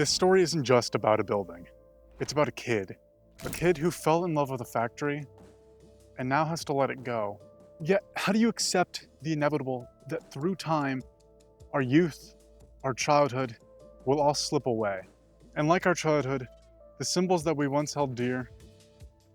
This story isn't just about a building. It's about a kid who fell in love with a factory and now has to let it go. Yet, how do you accept the inevitable that through time, our youth, our childhood will all slip away? And like our childhood, the symbols that we once held dear,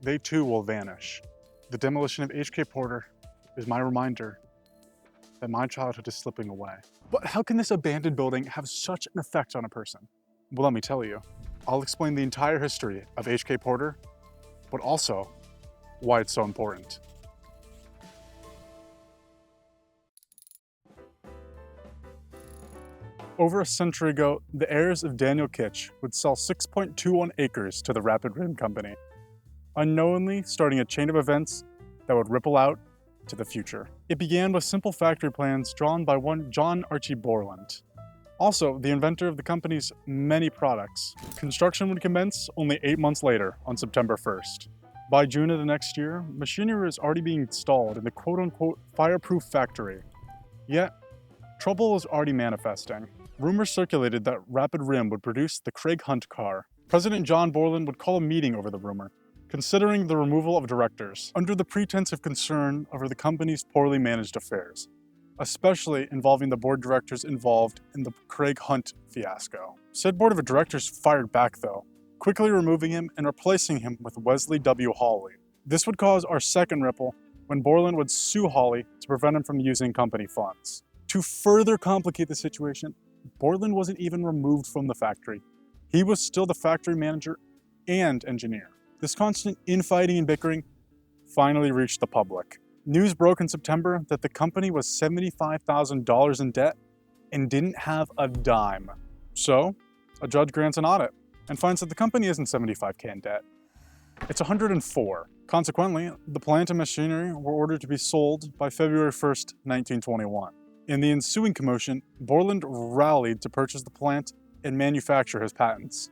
they too will vanish. The demolition of HK Porter is my reminder that my childhood is slipping away. But how can this abandoned building have such an effect on a person? Well, let me tell you. I'll explain the entire history of HK Porter, but also why it's so important. Over a century ago, the heirs of Daniel Kitch would sell 6.21 acres to the Rapid Rim Company, unknowingly starting a chain of events that would ripple out to the future. It began with simple factory plans drawn by one John Archie Borland, also the inventor of the company's many products. Construction would commence only 8 months later, on September 1st. By June of the next year, machinery was already being installed in the quote-unquote fireproof factory. Yet, trouble was already manifesting. Rumors circulated that Rapid Rim would produce the Craig Hunt car. President John Borland would call a meeting over the rumor, considering the removal of directors, under the pretense of concern over the company's poorly managed affairs, especially involving the board directors involved in the Craig Hunt fiasco. Said board of directors fired back though, quickly removing him and replacing him with Wesley W. Hawley. This would cause our second ripple when Borland would sue Hawley to prevent him from using company funds. To further complicate the situation, Borland wasn't even removed from the factory. He was still the factory manager and engineer. This constant infighting and bickering finally reached the public. News broke in September that the company was $75,000 in debt and didn't have a dime. So, a judge grants an audit and finds that the company isn't $75K in debt. It's $104. Consequently, the plant and machinery were ordered to be sold by February 1st, 1921. In the ensuing commotion, Borland rallied to purchase the plant and manufacture his patents.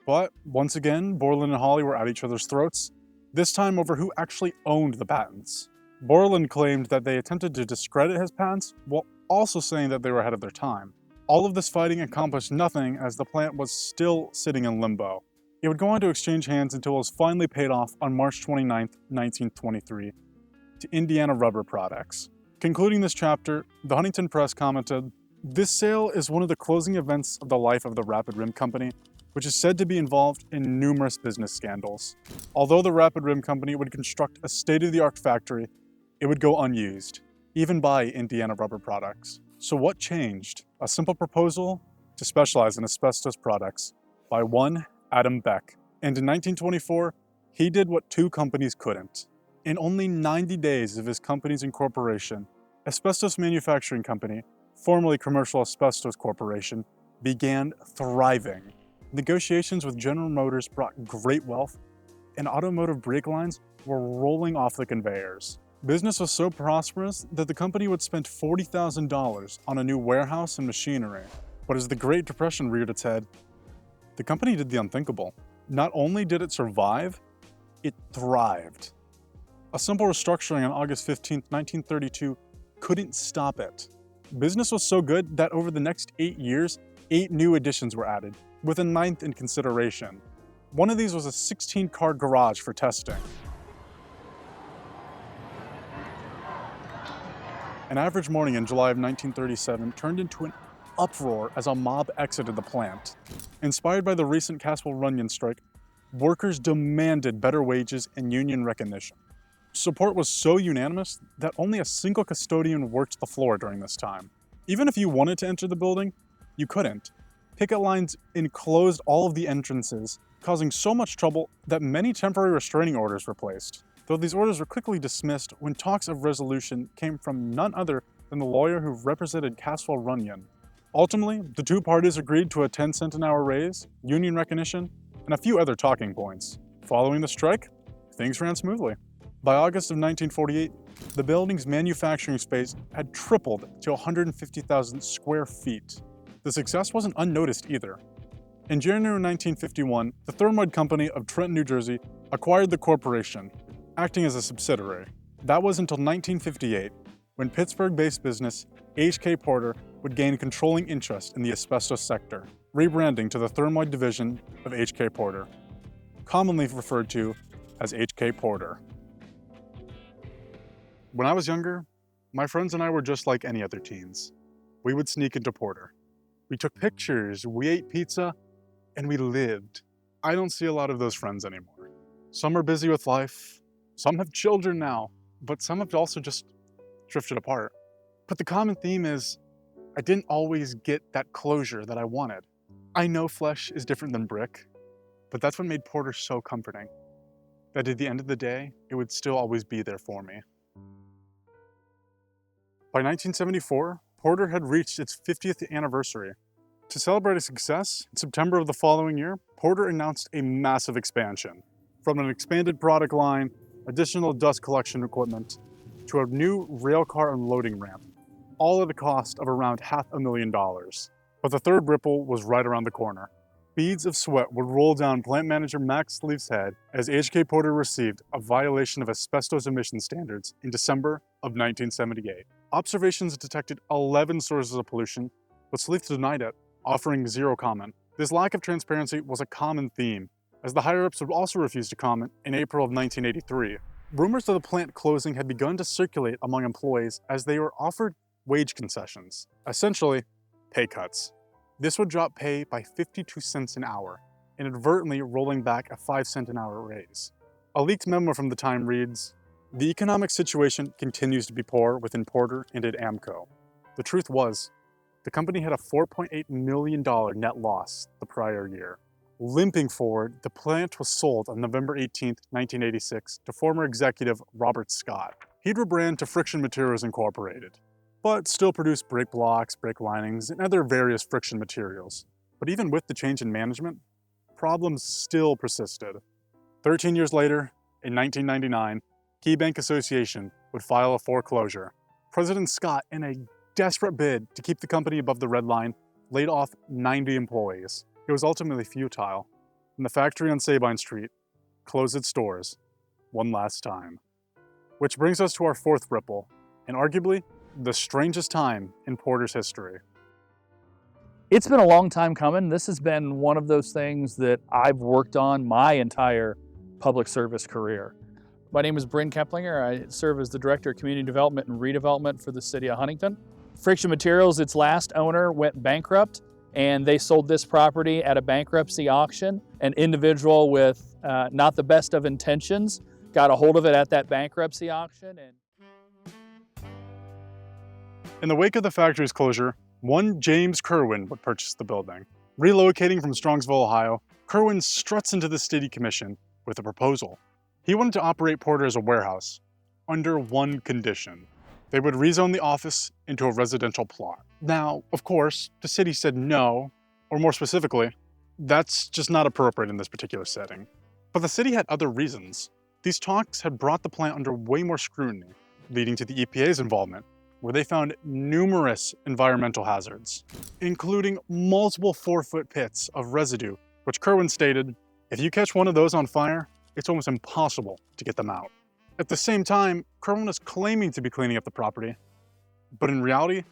But once again, Borland and Hawley were at each other's throats, this time over who actually owned the patents. Borland claimed that they attempted to discredit his patents, while also saying that they were ahead of their time. All of this fighting accomplished nothing, as the plant was still sitting in limbo. It would go on to exchange hands until it was finally paid off on March 29, 1923, to Indiana Rubber Products. Concluding this chapter, the Huntington Press commented, "This sale is one of the closing events of the life of the Rapid Rim Company, which is said to be involved in numerous business scandals. Although the Rapid Rim Company would construct a state-of-the-art factory, it would go unused, even by Indiana Rubber Products. So what changed? A simple proposal to specialize in asbestos products by one Adam Beck. And in 1924, he did what two companies couldn't. In only 90 days of his company's incorporation, Asbestos Manufacturing Company, formerly Commercial Asbestos Corporation, began thriving. Negotiations with General Motors brought great wealth, and automotive brake lines were rolling off the conveyors. Business was so prosperous that the company would spend $40,000 on a new warehouse and machinery. But as the Great Depression reared its head, the company did the unthinkable. Not only did it survive, it thrived. A simple restructuring on August 15, 1932 couldn't stop it. Business was so good that over the next 8 years, 8 new additions were added, with a 9th in consideration. One of these was a 16-car garage for testing. An average morning in July of 1937 turned into an uproar as a mob exited the plant. Inspired by the recent Caswell Runyon strike, workers demanded better wages and union recognition. Support was so unanimous that only a single custodian worked the floor during this time. Even if you wanted to enter the building, you couldn't. Picket lines enclosed all of the entrances, causing so much trouble that many temporary restraining orders were placed. Though these orders were quickly dismissed when talks of resolution came from none other than the lawyer who represented Caswell Runyon. Ultimately, the two parties agreed to a 10-cent an hour raise, union recognition, and a few other talking points. Following the strike, things ran smoothly. By August of 1948, the building's manufacturing space had tripled to 150,000 square feet. The success wasn't unnoticed either. In January 1951, the Thermoid Company of Trenton, New Jersey, acquired the corporation, acting as a subsidiary. That was until 1958, when Pittsburgh-based business HK Porter would gain controlling interest in the asbestos sector. rebranding to the Thermoid division of H.K. Porter, commonly referred to as H.K. Porter. When I was younger, my friends and I were just like any other teens. We would sneak into Porter. We took pictures, we ate pizza, and we lived. I don't see a lot of those friends anymore. Some are busy with life, some have children now, but some have also just drifted apart. But the common theme is, I didn't always get that closure that I wanted. I know flesh is different than brick, but that's what made Porter so comforting. That at the end of the day, it would still always be there for me. By 1974, Porter had reached its 50th anniversary. To celebrate its success, in September of the following year, Porter announced a massive expansion. From an expanded product line, additional dust collection equipment, to a new railcar unloading ramp, all at a cost of around $500,000. But the third ripple was right around the corner. Beads of sweat would roll down plant manager Max Sleeve's head as H.K. Porter received a violation of asbestos emission standards in December of 1978. Observations detected 11 sources of pollution, but Sleeve denied it, offering zero comment. This lack of transparency was a common theme, as the higher-ups would also refuse to comment in April of 1983. Rumors of the plant closing had begun to circulate among employees as they were offered wage concessions, essentially pay cuts. This would drop pay by 52 cents an hour, inadvertently rolling back a 5-cent an hour raise. A leaked memo from the time reads, "The economic situation continues to be poor within Porter and at AMCO." The truth was, the company had a $4.8 million net loss the prior year. Limping forward, the plant was sold on November 18, 1986 to former executive Robert Scott. He'd rebrand to Friction Materials Incorporated, but still produced brake blocks, brake linings, and other various friction materials. But even with the change in management, problems still persisted. 13 years later, in 1999, KeyBank Association would file a foreclosure. President Scott, in a desperate bid to keep the company above the red line, laid off 90 employees. It was ultimately futile, and the factory on Sabine Street closed its doors one last time. Which brings us to our fourth ripple, and arguably the strangest time in Porter's history. It's been a long time coming. This has been one of those things that I've worked on my entire public service career. My name is Bryn Keplinger. I serve as the Director of Community Development and Redevelopment for the City of Huntington. Friction Materials, its last owner, went bankrupt, and they sold this property at a bankruptcy auction. An individual with not the best of intentions got a hold of it at that bankruptcy auction. In the wake of the factory's closure, one James Kerwin would purchase the building. Relocating from Strongsville, Ohio, Kerwin struts into the city commission with a proposal. He wanted to operate Porter as a warehouse, under one condition. They would rezone the office into a residential plot. Now, of course, the city said no, or more specifically, that's just not appropriate in this particular setting. But the city had other reasons. These talks had brought the plant under way more scrutiny, leading to the EPA's involvement, where they found numerous environmental hazards, including multiple 4-foot pits of residue, which Kerwin stated, if you catch one of those on fire, it's almost impossible to get them out. At the same time, Kerwin was claiming to be cleaning up the property, but in reality,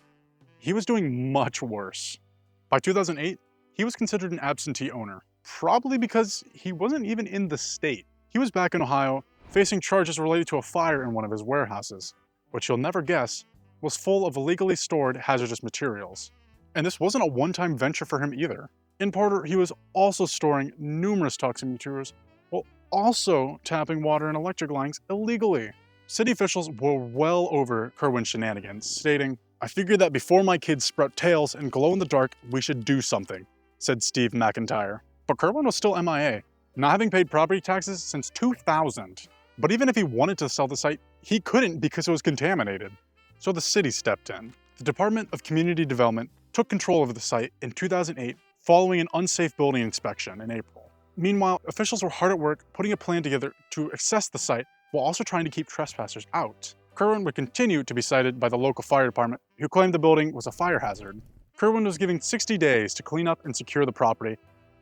he was doing much worse. By 2008, he was considered an absentee owner, probably because he wasn't even in the state. He was back in Ohio, facing charges related to a fire in one of his warehouses, which you'll never guess was full of illegally stored hazardous materials. And this wasn't a one-time venture for him either. In Porter, he was also storing numerous toxic materials while also tapping water and electric lines illegally. City officials were well over Kerwin's shenanigans, stating, "I figured that before my kids sprout tails and glow in the dark, we should do something," said Steve McIntyre. But Kerwin was still MIA, not having paid property taxes since 2000. But even if he wanted to sell the site, he couldn't because it was contaminated. So the city stepped in. The Department of Community Development took control of the site in 2008 following an unsafe building inspection in April. Meanwhile, officials were hard at work putting a plan together to assess the site while also trying to keep trespassers out. Kerwin would continue to be cited by the local fire department, who claimed the building was a fire hazard. Kerwin was given 60 days to clean up and secure the property,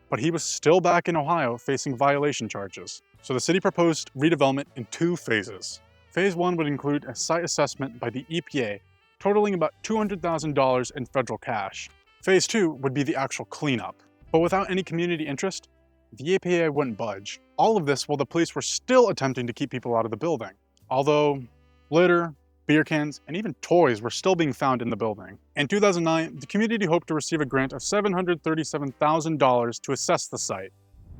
but he was still back in Ohio facing violation charges. So the city proposed redevelopment in 2 phases. Phase 1 would include a site assessment by the EPA, totaling about $200,000 in federal cash. Phase 2 would be the actual cleanup. But without any community interest, the EPA wouldn't budge. All of this while the police were still attempting to keep people out of the building. Although litter, beer cans, and even toys were still being found in the building. In 2009, the community hoped to receive a grant of $737,000 to assess the site.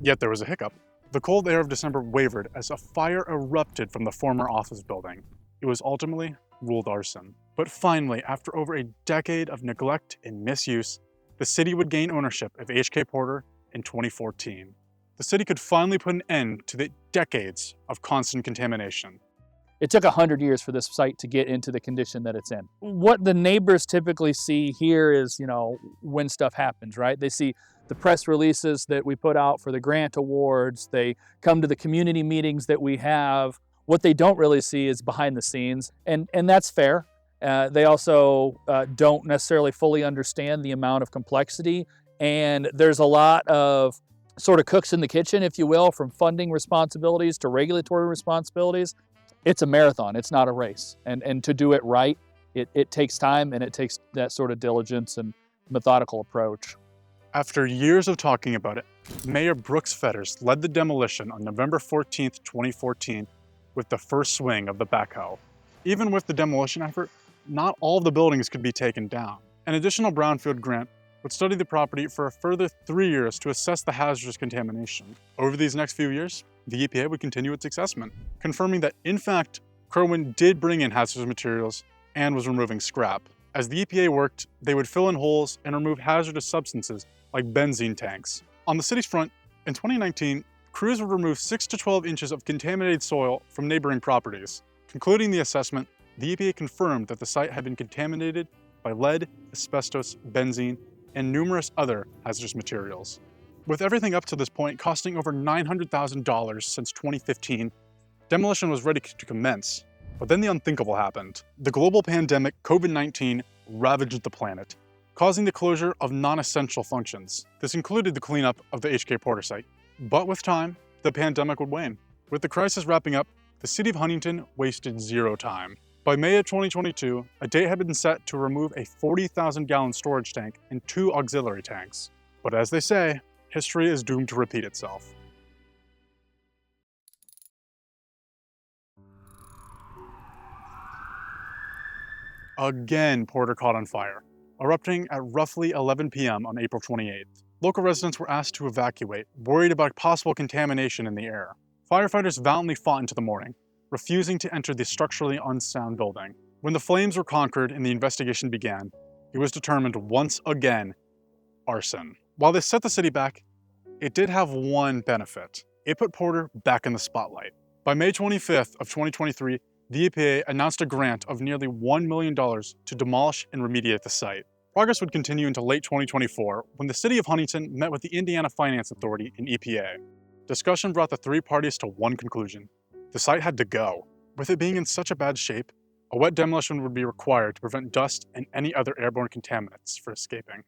Yet there was a hiccup. The cold air of December wavered as a fire erupted from the former office building. It was ultimately ruled arson. But finally, after over a decade of neglect and misuse, the city would gain ownership of HK Porter in 2014. The city could finally put an end to the decades of constant contamination. It took 100 years for this site to get into the condition that it's in. What the neighbors typically see here is, when stuff happens, right? They see the press releases that we put out for the grant awards. They come to the community meetings that we have. What they don't really see is behind the scenes, and that's fair. They also don't necessarily fully understand the amount of complexity, and there's a lot of sort of cooks in the kitchen, if you will, from funding responsibilities to regulatory responsibilities. It's a marathon, it's not a race. And to do it right, it takes time, and it takes that sort of diligence and methodical approach. After years of talking about it, Mayor Brooks Fetters led the demolition on November 14th, 2014, with the first swing of the backhoe. Even with the demolition effort, not all of the buildings could be taken down. An additional brownfield grant would study the property for a further 3 years to assess the hazardous contamination. Over these next few years, the EPA would continue its assessment, confirming that, in fact, Kerwin did bring in hazardous materials and was removing scrap. As the EPA worked, they would fill in holes and remove hazardous substances like benzene tanks. On the city's front, in 2019, crews would remove 6 to 12 inches of contaminated soil from neighboring properties. Concluding the assessment, the EPA confirmed that the site had been contaminated by lead, asbestos, benzene, and numerous other hazardous materials. With everything up to this point costing over $900,000 since 2015, demolition was ready to commence. But then the unthinkable happened. The global pandemic COVID-19 ravaged the planet, causing the closure of non-essential functions. This included the cleanup of the HK Porter site. But with time, the pandemic would wane. With the crisis wrapping up, the city of Huntington wasted zero time. By May of 2022, a date had been set to remove a 40,000-gallon storage tank and 2 auxiliary tanks. But as they say, history is doomed to repeat itself. Again, Porter caught on fire, erupting at roughly 11 p.m. on April 28th. Local residents were asked to evacuate, worried about possible contamination in the air. Firefighters valiantly fought into the morning, refusing to enter the structurally unsound building. When the flames were conquered and the investigation began, it was determined once again, arson. While this set the city back, it did have one benefit. It put Porter back in the spotlight. By May 25th of 2023, the EPA announced a grant of nearly $1 million to demolish and remediate the site. Progress would continue until late 2024, when the city of Huntington met with the Indiana Finance Authority and EPA. Discussion brought the 3 parties to one conclusion. The site had to go. With it being in such a bad shape, a wet demolition would be required to prevent dust and any other airborne contaminants from escaping.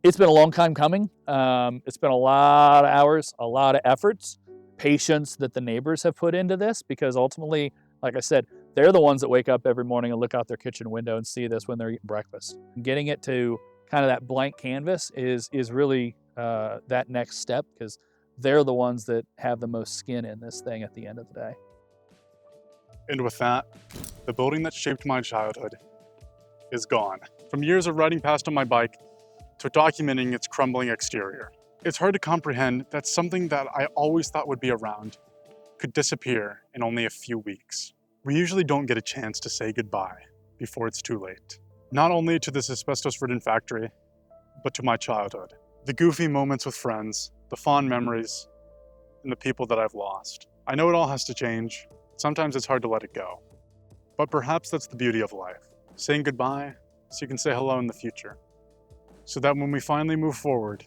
It's been a long time coming. It's been a lot of hours, a lot of efforts, patience that the neighbors have put into this, because ultimately, like I said, they're the ones that wake up every morning and look out their kitchen window and see this when they're eating breakfast. Getting it to kind of that blank canvas is really that next step, because they're the ones that have the most skin in this thing at the end of the day. And with that, the building that shaped my childhood is gone. From years of riding past on my bike to documenting its crumbling exterior, it's hard to comprehend that something that I always thought would be around could disappear in only a few weeks. We usually don't get a chance to say goodbye before it's too late. Not only to this asbestos-ridden factory, but to my childhood. The goofy moments with friends, the fond memories, and the people that I've lost. I know it all has to change. Sometimes it's hard to let it go. But perhaps that's the beauty of life. Saying goodbye so you can say hello in the future. So that when we finally move forward,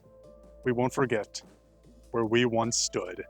we won't forget where we once stood.